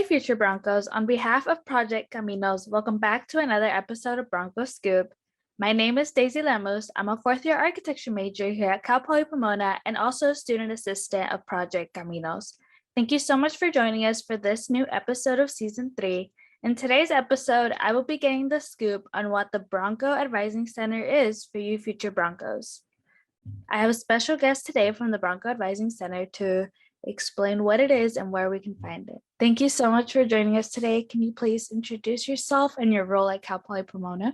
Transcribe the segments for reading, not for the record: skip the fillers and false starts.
Future Broncos. On behalf of Project Caminos, welcome back to another episode of Bronco Scoop. My name is Daisy Lemos. I'm a fourth-year architecture major here at Cal Poly Pomona and also a student assistant of Project Caminos. Thank you so much for joining us for this new episode of Season 3. In today's episode, I will be getting the scoop on what the Bronco Advising Center is for you future Broncos. I have a special guest today from the Bronco Advising Center to explain what it is and where we can find it. Thank you so much for joining us today. Can you please introduce yourself and your role at Cal Poly Pomona?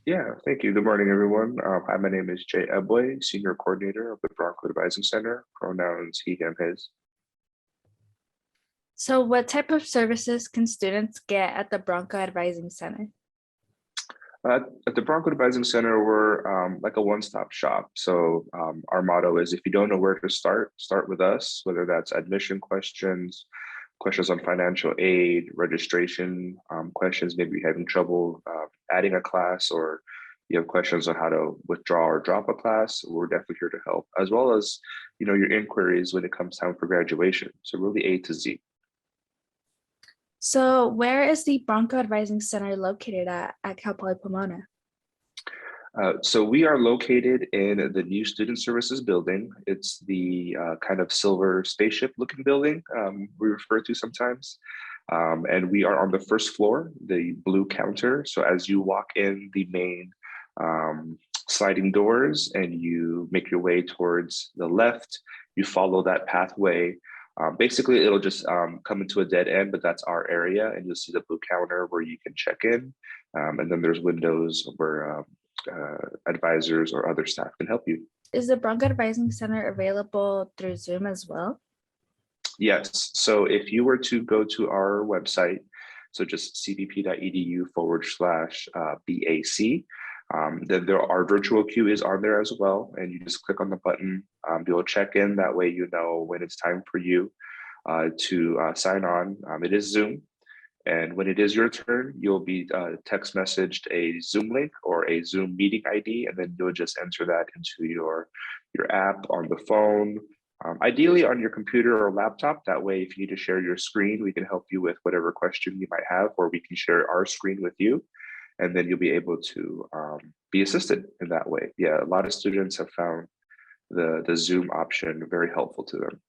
Yeah, thank you. Good morning, everyone. Hi, my name is Eblay, Senior Coordinator of the Bronco Advising Center, pronouns he, him, his. So what type of services can students get at the Bronco Advising Center? At the Bronco Advising Center, we're like a one-stop shop. So our motto is, if you don't know where to start with us, whether that's admission questions on financial aid, registration questions, maybe you're having trouble adding a class, or you have questions on how to withdraw or drop a class, we're definitely here to help, as well as, your inquiries when it comes time for graduation. So really A to Z. So where is the Bronco Advising Center located at Cal Poly Pomona? So we are located in the new Student Services building. It's the kind of silver spaceship looking building we refer to sometimes. And we are on the first floor, the blue counter. So as you walk in the main sliding doors and you make your way towards the left, you follow that pathway. Basically, it'll just come into a dead end, but that's our area. And you'll see the blue counter where you can check in. And then there's windows where advisors or other staff can help you. Is the Bronco Advising Center available through Zoom as well? Yes. So if you were to go to our website, so just cbp.edu/BAC, then our virtual queue is on there as well. And you just click on the button, you'll check in. That way, you know when it's time for you to sign on. It is Zoom. And when it is your turn, you'll be text messaged a Zoom link or a Zoom meeting ID, and then you'll just enter that into your app on the phone, ideally on your computer or laptop. That way, if you need to share your screen, we can help you with whatever question you might have, or we can share our screen with you, and then you'll be able to be assisted in that way. Yeah, a lot of students have found the Zoom option very helpful to them.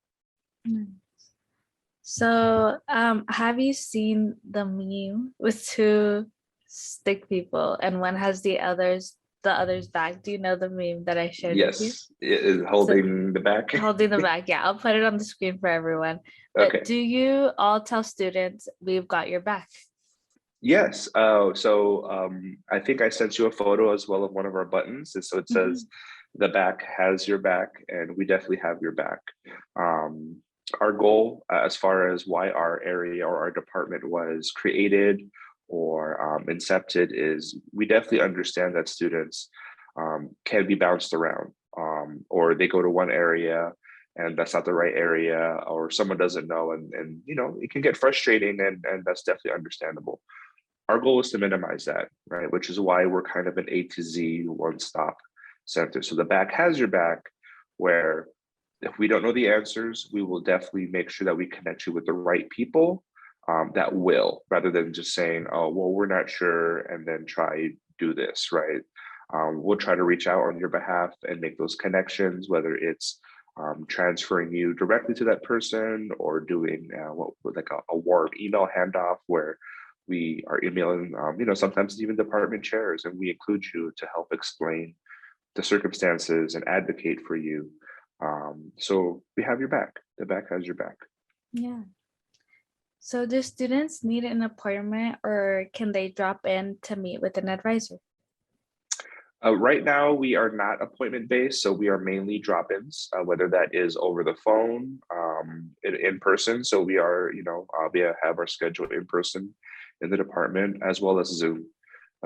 So have you seen the meme with two stick people and one has the other's back? Do you know the meme that I shared with you? Yes, it is holding the back. Holding the back, yeah. I'll put it on the screen for everyone. But Okay. Do you all tell students we've got your back? Yes. So I think I sent you a photo as well of one of our buttons. And so it says, the back has your back, and we definitely have your back. Our goal, as far as why our area or our department was created or incepted, is we definitely understand that students can be bounced around, or they go to one area and that's not the right area, or someone doesn't know, and it can get frustrating, and that's definitely understandable. Our goal is to minimize that, right? Which is why we're kind of an A to Z one-stop center. So the back has your back, where if we don't know the answers, we will definitely make sure that we connect you with the right people that will, rather than just saying, oh, well, we're not sure, and then try do this, right? We'll try to reach out on your behalf and make those connections, whether it's transferring you directly to that person, or doing like a warm email handoff where we are emailing, sometimes even department chairs, and we include you to help explain the circumstances and advocate for you. So we have your back. The back has your back. Yeah. So do students need an appointment, or can they drop in to meet with an advisor? Right now, we are not appointment-based, so we are mainly drop-ins, whether that is over the phone, in person. So we are, we have our schedule in person in the department, as well as Zoom.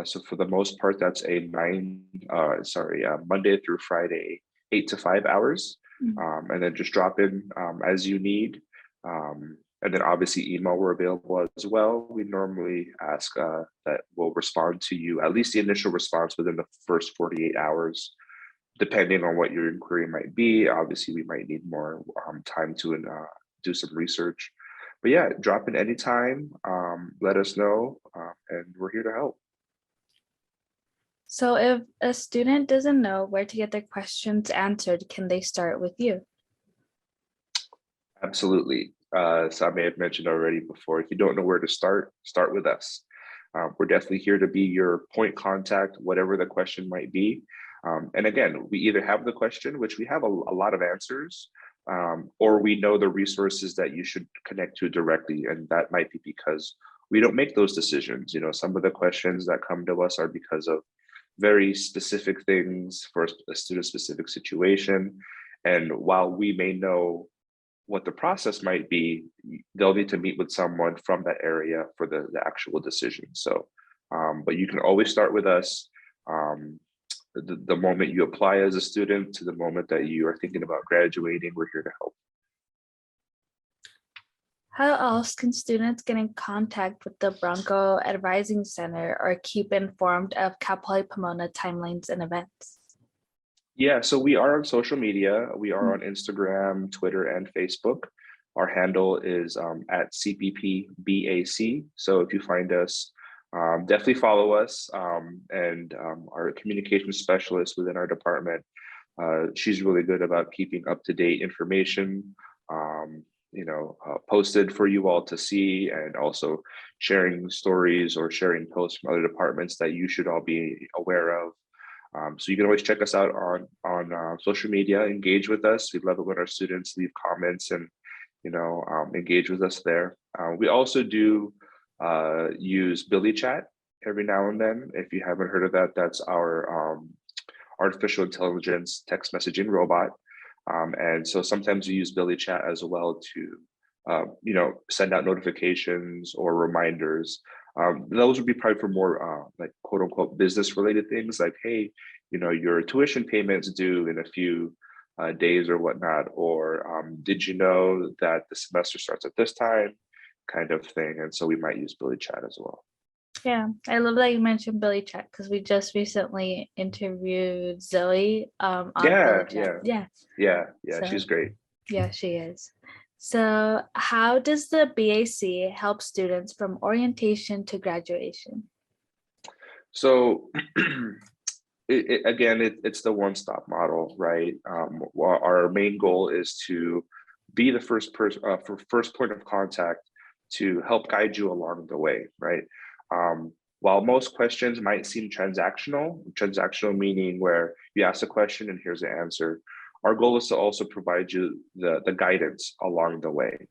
So for the most part, that's a Monday through Friday, 8 to 5 hours, and then just drop in as you need. And then obviously email, we're available as well. We normally ask that we'll respond to you, at least the initial response, within the first 48 hours, depending on what your inquiry might be. Obviously, we might need more time to do some research. but yeah, drop in anytime. Let us know, and we're here to help. So if a student doesn't know where to get their questions answered, can they start with you? Absolutely. So I may have mentioned already before, if you don't know where to start with us. We're definitely here to be your point contact, whatever the question might be. And again, we either have the question, which we have a lot of answers, or we know the resources that you should connect to directly. And that might be because we don't make those decisions. Some of the questions that come to us are because of very specific things for a student specific situation. And while we may know what the process might be, they'll need to meet with someone from that area for the actual decision. So, but you can always start with us. The moment you apply as a student to the moment that you are thinking about graduating, we're here to help. How else can students get in contact with the Bronco Advising Center or keep informed of Cal Poly Pomona timelines and events? Yeah, so we are on social media. We are on Instagram, Twitter, and Facebook. Our handle is at CPPBAC. So if you find us, definitely follow us. And our communication specialist within our department, she's really good about keeping up-to-date information, posted for you all to see, and also sharing stories or sharing posts from other departments that you should all be aware of. So you can always check us out on social media, engage with us. We love it when our students leave comments and, engage with us there. We also do use Billy Chat every now and then. If you haven't heard of that, that's our artificial intelligence text messaging robot. And so sometimes we use Billy Chat as well to, send out notifications or reminders. Those would be probably for more like quote unquote business related things like, hey, your tuition payments due in a few days or whatnot, or did you know that the semester starts at this time, kind of thing. And so we might use Billy Chat as well. Yeah, I love that you mentioned Billy Chat because we just recently interviewed Zoe on Billy Chat. Yeah, So, she's great. Yeah, she is. So how does the BAC help students from orientation to graduation? So it's the one-stop model, right? Our main goal is to be the first point of contact to help guide you along the way, right? While most questions might seem transactional meaning where you ask a question and here's the answer, our goal is to also provide you the guidance along the way.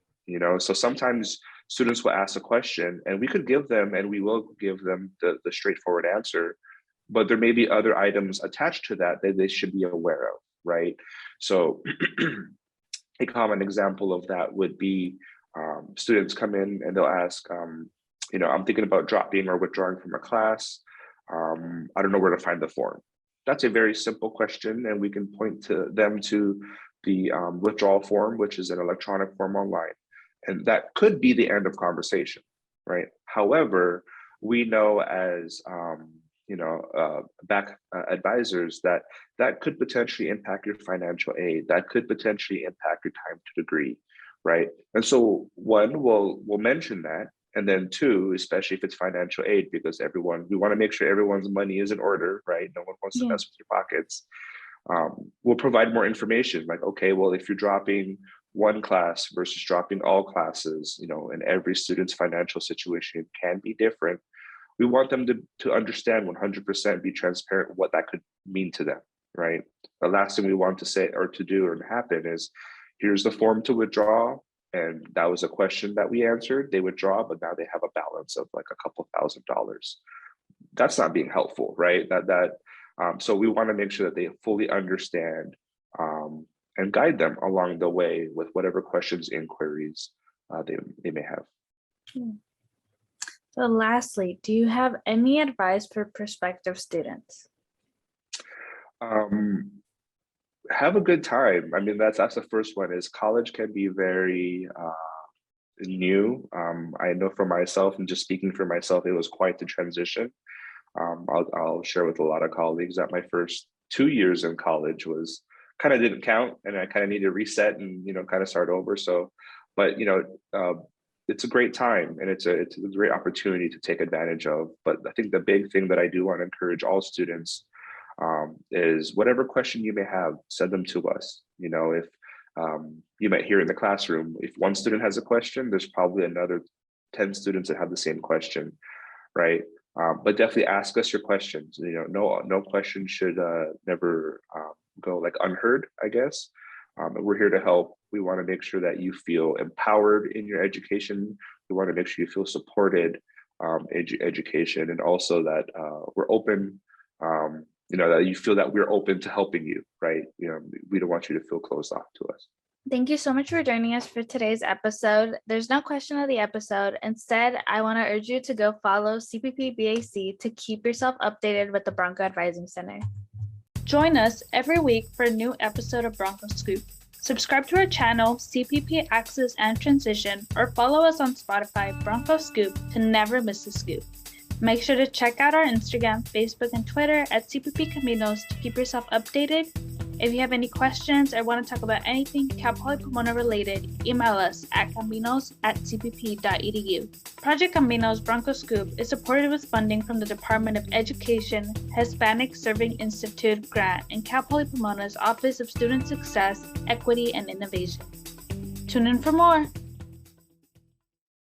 So sometimes students will ask a question and we could give them, and we will give them the straightforward answer, but there may be other items attached to that they should be aware of, right? So a common example of that would be students come in and they'll ask, I'm thinking about dropping or withdrawing from a class. I don't know where to find the form. That's a very simple question, and we can point to them to the withdrawal form, which is an electronic form online. And that could be the end of conversation, right? However, we know as back advisors that could potentially impact your financial aid, that could potentially impact your time to degree, right? And so one, we'll mention that. And then two, especially if it's financial aid, because we want to make sure everyone's money is in order, right? No one wants to mess with your pockets. We'll provide more information like, okay, well, if you're dropping one class versus dropping all classes, and every student's financial situation can be different. We want them to understand 100%, be transparent what that could mean to them, right? The last thing we want to say or to do or to happen is, here's the form to withdraw. And that was a question that we answered. They withdraw, but now they have a balance of like a couple $1,000s. That's not being helpful, right? So we want to make sure that they fully understand and guide them along the way with whatever questions, inquiries they may have. So lastly, do you have any advice for prospective students? Have a good time. I mean, that's the first one. Is college can be very new. I know for myself, and just speaking for myself, it was quite the transition. I'll share with a lot of colleagues that my first 2 years in college was kind of didn't count, and I kind of need to reset and kind of start over. So, but it's a great time, and it's a great opportunity to take advantage of. But I think the big thing that I do want to encourage all students is whatever question you may have, send them to us. If you might hear in the classroom, if one student has a question, there's probably another 10 students that have the same question, right? But definitely ask us your questions. No question should never go like unheard, I guess. We're here to help. We want to make sure that you feel empowered in your education. We want to make sure you feel supported education, and also that we're open, that you feel that we're open to helping you, right? We don't want you to feel closed off to us. Thank you so much for joining us for today's episode. There's no question of the episode. Instead, I want to urge you to go follow CPP BAC to keep yourself updated with the Bronco Advising Center. Join us every week for a new episode of Bronco Scoop. Subscribe to our channel, CPP Access and Transition, or follow us on Spotify, Bronco Scoop, to never miss a scoop. Make sure to check out our Instagram, Facebook, and Twitter at CPP Caminos to keep yourself updated. If you have any questions or want to talk about anything Cal Poly Pomona related, email us at caminos@cpp.edu. Project Caminos Bronco Scoop is supported with funding from the Department of Education, Hispanic Serving Institute grant, and Cal Poly Pomona's Office of Student Success, Equity, and Innovation. Tune in for more.